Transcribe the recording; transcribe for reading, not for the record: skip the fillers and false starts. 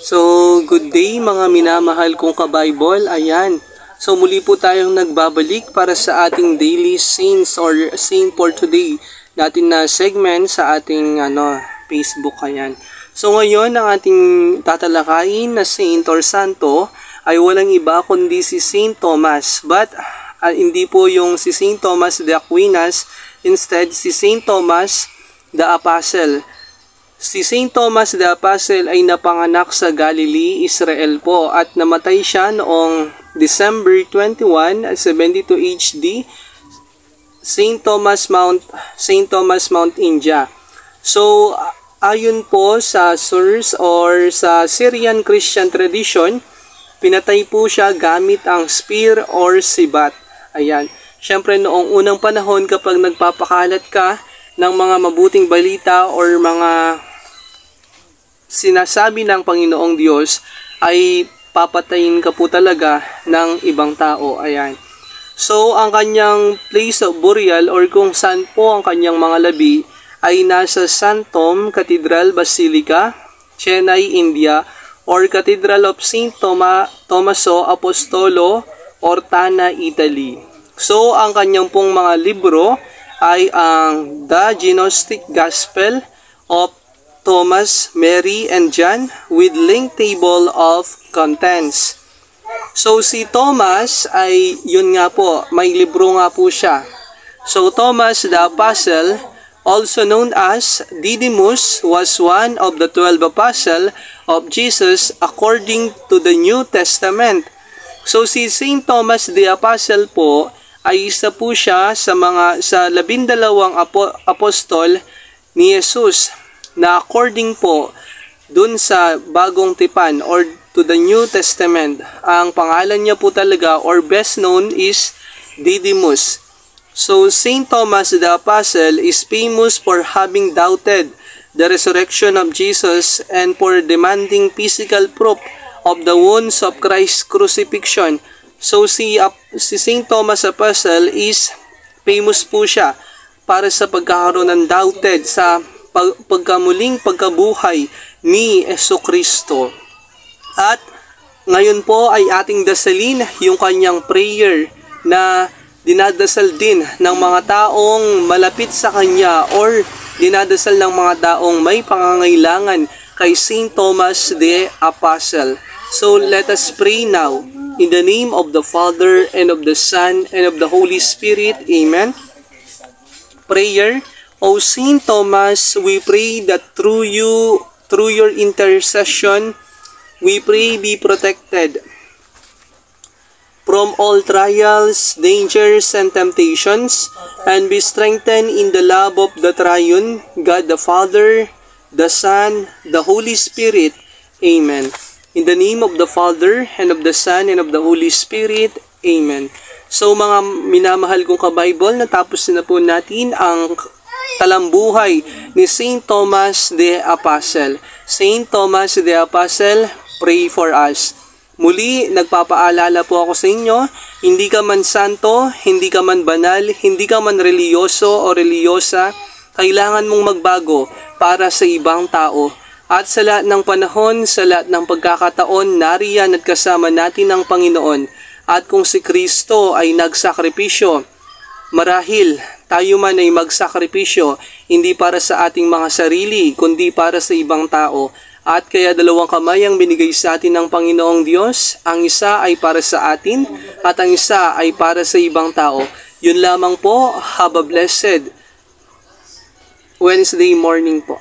So, good day mga minamahal kong ka-Bible. Ayan. So, muli po tayong nagbabalik para sa ating daily saints or saint for today natin na segment sa ating Facebook. Ayan. So, ngayon ang ating tatalakayin na saint or santo ay walang iba kundi si Saint Thomas. But, hindi po yung si Saint Thomas de Aquinas. Instead, si Saint Thomas the Apostle. Si Saint Thomas the Apostle ay napanganak sa Galilee, Israel po, at namatay siya noong December 21, 72 AD, Saint Thomas Mount, India. So, ayon po sa source or sa Syrian Christian tradition, pinatay po siya gamit ang spear or sibat. Ayan. Siyempre noong unang panahon kapag nagpapakalat ka ng mga mabuting balita or mga sinasabi ng Panginoong Diyos, ay papatayin ka po talaga ng ibang tao. Ayan. So, ang kanyang place of burial or kung saan po ang kanyang mga labi ay nasa San Tom Cathedral Basilica, Chennai, India, or Cathedral of Saint Tommaso Apostolo, Ortana, Italy. So, ang kanyang pong mga libro ay ang The Gnostic Gospel of Thomas, Mary, and John with link table of contents. So, si Thomas ay, yun nga po, may libro nga po siya. So, Thomas the Apostle, also known as Didymus, was one of the 12 apostles of Jesus according to the New Testament. So, si Saint Thomas the Apostle po, ay isa po siya sa 12 apostol ni Jesus na according po dun sa bagong tipan or to the New Testament. Ang pangalan niya po talaga or best known is Didymus. So, Saint Thomas the Apostle is famous for having doubted the resurrection of Jesus and for demanding physical proof of the wounds of Christ's crucifixion. So, si Saint Thomas Apostle is famous po siya para sa pagkakaroon ng doubted sa pagkamuling pagkabuhay ni Jesucristo. At ngayon po ay ating dasalin yung kanyang prayer na dinadasal din ng mga taong malapit sa kanya or dinadasal ng mga taong may pangangailangan kay Saint Thomas the Apostle. So let us pray now in the name of the Father and of the Son and of the Holy Spirit. Amen. Prayer. O Saint Thomas, we pray that through your intercession, we pray be protected from all trials, dangers, and temptations, and be strengthened in the love of the Triune, God the Father, the Son, the Holy Spirit. Amen. In the name of the Father, and of the Son, and of the Holy Spirit. Amen. So mga minamahal kong ka-Bible, natapos na po natin ang talambuhay ni Saint Thomas the Apostle. Saint Thomas the Apostle, pray for us. Muli, nagpapaalala po ako sa inyo, hindi ka man santo, hindi ka man banal, hindi ka man reliyoso o reliyosa, kailangan mong magbago para sa ibang tao. At sa lahat ng panahon, sa lahat ng pagkakataon, nariyan at kasama natin ang Panginoon. At kung si Kristo ay nagsakripisyo, marahil tayo man ay magsakripisyo, hindi para sa ating mga sarili, kundi para sa ibang tao. At kaya dalawang kamay ang binigay sa atin ng Panginoong Diyos. Ang isa ay para sa atin at ang isa ay para sa ibang tao. Yun lamang po. Have a blessed Wednesday morning po.